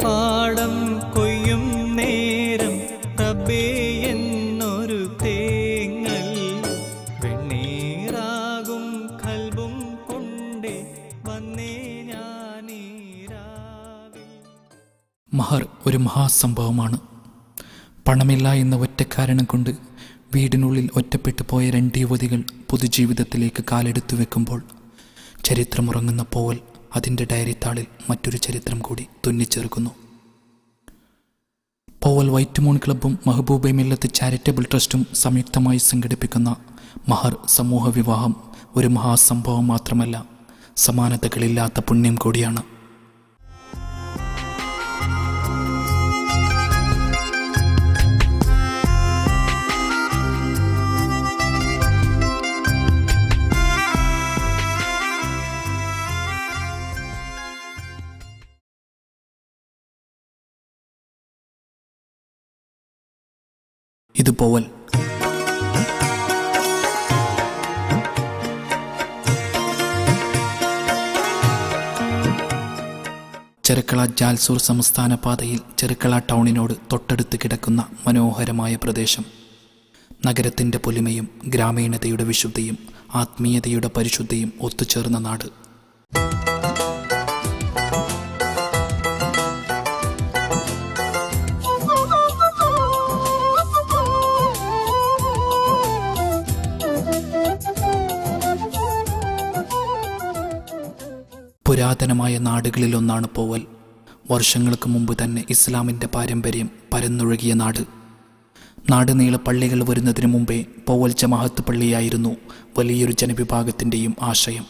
പാടം കൊയ്യും നേരം റബ്ബേ എന്നൊരു തേങ്ങൽ വെണ്ണീറാകും കൽബും കൊണ്ടേ വന്നേ ഞാനീരാവിൽ. മഹർ ഒരു മഹാസംഭവമാണ്. പണമില്ല എന്ന ഒറ്റ കാരണം കൊണ്ട് വീടിനുള്ളിൽ ഒറ്റപ്പെട്ടു പോയ 2 യുവതികൾ പൊതുജീവിതത്തിലേക്ക് കാലെടുത്തു വെക്കുമ്പോൾ ചരിത്രമുറങ്ങുന്ന പോവൽ അതിൻ്റെ ഡയറിത്താളിൽ മറ്റൊരു ചരിത്രം കൂടി തുന്നിച്ചേർക്കുന്നു. പോവൽ വൈറ്റ് മൂൺ ക്ലബ്ബും മെഹബൂബ മില്ലത്ത് ചാരിറ്റബിൾ ട്രസ്റ്റും സംയുക്തമായി സംഘടിപ്പിക്കുന്ന മഹർ സമൂഹ വിവാഹം ഒരു മഹാസംഭവം മാത്രമല്ല, സമാനതകളില്ലാത്ത പുണ്യം കൂടിയാണ്. ഇത് പോവൽ. ചെറുക്കള ജാൽസൂർ സംസ്ഥാന പാതയിൽ ചെറുക്കള ടൗണിനോട് തൊട്ടടുത്ത് കിടക്കുന്ന മനോഹരമായ പ്രദേശം. നഗരത്തിൻ്റെ പൊലിമയും ഗ്രാമീണതയുടെ വിശുദ്ധിയും ആത്മീയതയുടെ പരിശുദ്ധിയും ഒത്തുചേർന്ന നാട്. പുരാതനമായ നാടുകളിലൊന്നാണ് പോവൽ. വർഷങ്ങൾക്ക് മുമ്പ് തന്നെ ഇസ്ലാമിൻ്റെ പാരമ്പര്യം പരന്നൊഴുകിയ നാട്. നാടുനീള പള്ളികൾ വരുന്നതിനു മുമ്പേ പോവൽ ജമാഅത്ത് പള്ളിയായിരുന്നു വലിയൊരു ജനവിഭാഗത്തിൻ്റെയും ആശയം.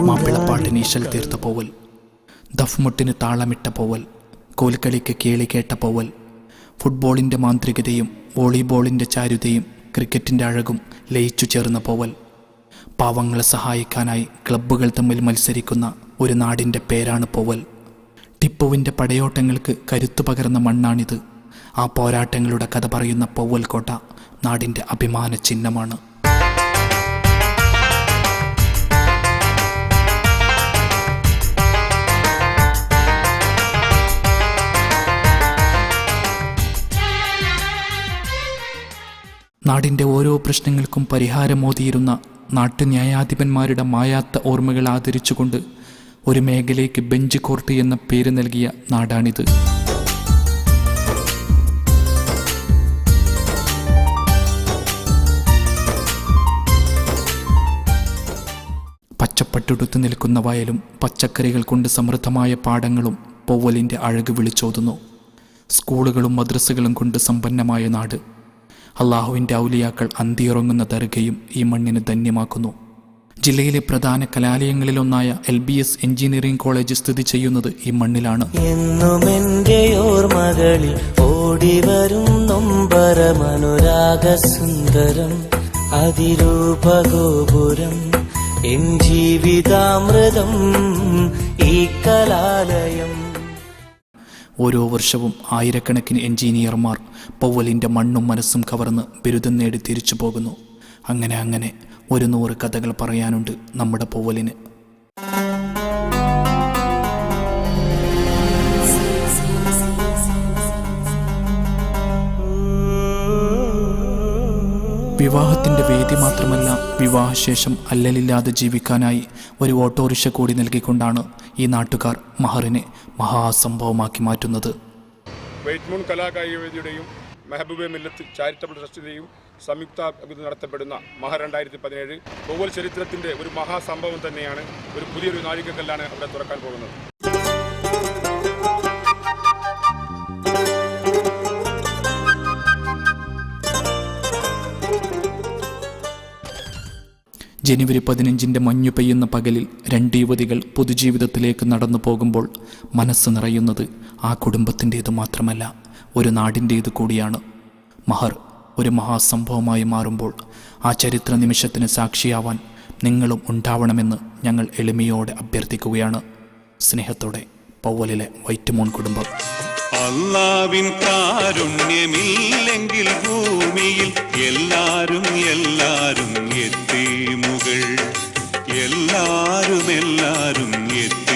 മാപ്പിളപ്പാട്ടിന് ഈശൽ തീർത്ത പോവൽ, ദഫ്മുട്ടിന് താളമിട്ട പോവൽ, കോൽക്കളിക്ക് കേളി കേട്ട പോവൽ, ഫുട്ബോളിൻ്റെ മാന്ത്രികതയും വോളിബോളിൻ്റെ ചാരുതയും ക്രിക്കറ്റിൻ്റെ അഴകും ലയിച്ചു ചേർന്ന പോവൽ. പാവങ്ങളെ സഹായിക്കാനായി ക്ലബ്ബുകൾ തമ്മിൽ മത്സരിക്കുന്ന ഒരു നാടിൻ്റെ പേരാണ് പോവൽ. ടിപ്പുവിൻ്റെ പടയോട്ടങ്ങൾക്ക് കരുത്തു പകർന്ന മണ്ണാണിത്. ആ പോരാട്ടങ്ങളുടെ കഥ പറയുന്ന പോവൽ കോട്ട നാടിൻ്റെ അഭിമാന ചിഹ്നമാണ്. നാടിൻ്റെ ഓരോ പ്രശ്നങ്ങൾക്കും പരിഹാരമോതിയിരുന്ന നാട്ടുന്യായാധിപന്മാരുടെ മായാത്ത ഓർമ്മകൾ ആദരിച്ചുകൊണ്ട് ഒരു മേഖലയ്ക്ക് ബെഞ്ച് കോർട്ട് എന്ന പേര് നൽകിയ നാടാണിത്. പച്ചപ്പട്ടെടുത്ത് നിൽക്കുന്ന വയലും പച്ചക്കറികൾ കൊണ്ട് സമൃദ്ധമായ പാടങ്ങളും പോവലിൻ്റെ അഴക് വിളിച്ചോതുന്നു. സ്കൂളുകളും മദ്രസകളും കൊണ്ട് സമ്പന്നമായ നാട്. അള്ളാഹുവിൻ്റെ ഔലിയാക്കൾ അന്തിയുറങ്ങുന്ന ദർഗയും ഈ മണ്ണിന് ധന്യമാക്കുന്നു. ജില്ലയിലെ പ്രധാന കലാലയങ്ങളിലൊന്നായ LBS എഞ്ചിനീയറിംഗ് കോളേജ് സ്ഥിതി ചെയ്യുന്നത് ഈ മണ്ണിലാണ്. എന്നുമെന്റെ ഓർമ്മകളിൽ ഓടിവരും നൊമ്പരമനുരാഗസുന്ദരം അതിരൂപഗോപുരം എൻ ജീവിതാമൃതം ഈ കലാലയം. ഓരോ വർഷവും ആയിരക്കണക്കിന് എഞ്ചിനീയർമാർ പോവലിൻ്റെ മണ്ണും മനസ്സും കവർന്ന് ബിരുദം നേടി തിരിച്ചു പോകുന്നു. അങ്ങനെ 100 കഥകൾ പറയാനുണ്ട് നമ്മുടെ പോവലിന്. വിവാഹത്തിൻ്റെ വേദി മാത്രമല്ല, വിവാഹശേഷം അല്ലലില്ലാതെ ജീവിക്കാനായി ഒരു ഓട്ടോറിക്ഷ കൂടി നൽകിക്കൊണ്ടാണ് ഈ നാട്ടുകാർ മഹറിനെ മഹാസംഭവമാക്കി മാറ്റുന്നത്. വെയ്റ്റ്മൂൺ കലാകായികവേദിയുടെയും മെഹബൂബെ മില്ലത്ത് ചാരിറ്റബിൾ ട്രസ്റ്റിൻ്റെയും സംയുക്ത നടത്തപ്പെടുന്ന മഹർ 2017 പൗവൽ ചരിത്രത്തിൻ്റെ ഒരു മഹാസംഭവം തന്നെയാണ്. ഒരു പുതിയൊരു നാഴികക്കല്ലാണ് അവിടെ തുറക്കാൻ പോകുന്നത്. ജനുവരി 15 മഞ്ഞു പെയ്യുന്ന പകലിൽ 2 യുവതികൾ പൊതുജീവിതത്തിലേക്ക് നടന്നു പോകുമ്പോൾ മനസ്സ് നിറയുന്നത് ആ കുടുംബത്തിൻ്റേത് മാത്രമല്ല, ഒരു നാടിൻ്റേത് കൂടിയാണ്. മഹർ ഒരു മഹാസംഭവമായി മാറുമ്പോൾ ആ ചരിത്ര നിമിഷത്തിന് സാക്ഷിയാവാൻ നിങ്ങളും ഉണ്ടാവണമെന്ന് ഞങ്ങൾ എളിമയോടെ അഭ്യർത്ഥിക്കുകയാണ്. സ്നേഹത്തോടെ പൗവലിലെ വൈറ്റ്മൂൺ കുടുംബം. അല്ലാവിൻ കാരുണ്യമില്ലെങ്കിൽ ഭൂമിയിൽ എല്ലാരും എത്തി മുകൾ എല്ലാരും എത്തി